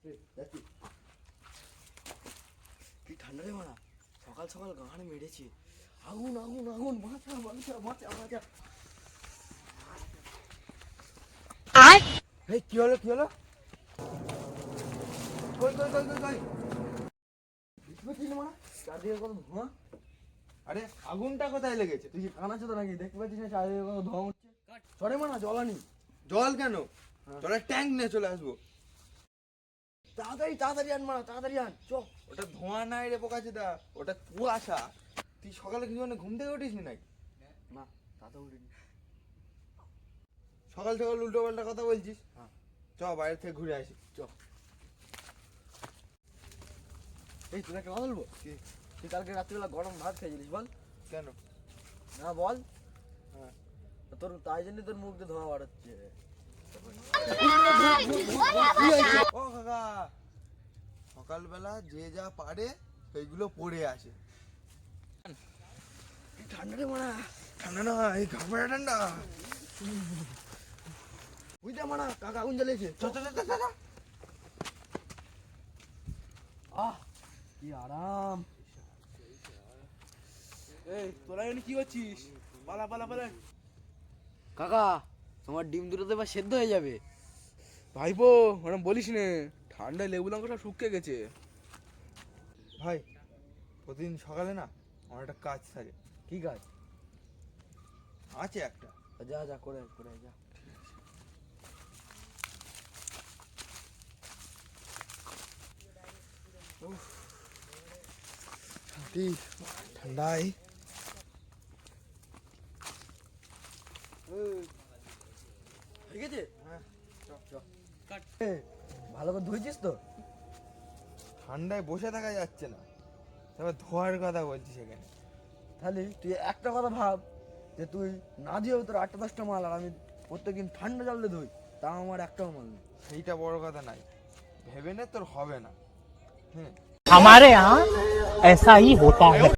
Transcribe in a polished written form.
কি ঠান্ডা রে মারা, সকাল সকাল গাঁড়ে মেরেছে। আগুন আগুন আগুন, বাঁচা বাঁচা বাঁচা বাঁচা। এই কি হলো কি হলো? কই কই কই কই কই দেখতে মারা, চারদিকে কত ধোঁয়া। আরে আগুনটা কোথায় লেগেছে? তুই কি কানা চোদা নাকি? দেখতে পাচ্ছিস না চারদিকে কত ধোঁয়া উঠছে? সরে মারা, জ্বালানি। জল কেন? জলের ট্যাঙ্ক নিয়ে চলে আসবো। তাড়াতাড়ি তাড়াতাড়ি আন মারা, তাড়াতাড়ি আন। চ। ওটা ধোঁয়া নাই রে পোকাচোদা, ওটা কুয়াশা। তুই সকালে কি ঘুম থেকে উঠিস নাই? না, তাতে উঠিনি। সকাল সকাল উল্টো পাল্টা কথা বলছিস। হ্যাঁ। চ বাইরে থেকে ঘুরে আসি। চ। এই তোরা কেন বলবো? তুই কালকে রাত্রিবেলা গরম ভাত খেয়েছিলিস বল? কেন? না বল। হ্যাঁ। তোর তাই জন্য তোর মুখ দিয়ে ধোঁয়া বাড়াচ্ছে। ও কাকা, সকালবেলা যে যা পারে সেইগুলো পড়ে আসে। ঠান্ডা রে মারা, ঠান্ডা না, এই ঘামড়া ঠান্ডা। বুঝতে মারা, কাকা আগুন জ্বালিয়েছে। চ চ চ চ চ। আহ কি আরাম। এই তোরা এখানে কি করছিস? পালা পালা পালা। কাকা, তোমার ডিম দুটো তো এবার সেদ্ধ হয়ে যাবে। ভাইপো ওরকম বলিস নে, ঠান্ডায় লেবু লঙ্কা সব শুকিয়ে গেছে। ভাই, প্রতিদিন সকালে না আমার একটা কাজ থাকে। কি কাজ? আছে একটা। যা যা করে করে যা। ঠান্ডায় ঠিক আছে? হ্যাঁ, ভালো করে ধুয়েছিস তো? ঠান্ডায় বসে থাকা যাচ্ছে না, তবে ধোয়ার কথা বলছি সেখানে। তাহলে তুই একটা কথা ভাব, যে তুই না দিয়েও তোর 8-10টা মাল, আর আমি প্রত্যেকদিন ঠান্ডা জল দিয়ে ধুই, তাও আমার একটাও মাল নেই। সেইটা বড় কথা নাই, ভেবে নে তোর হবে না। হ্যাঁ, हमारे यहाँ ऐसा ही होता है।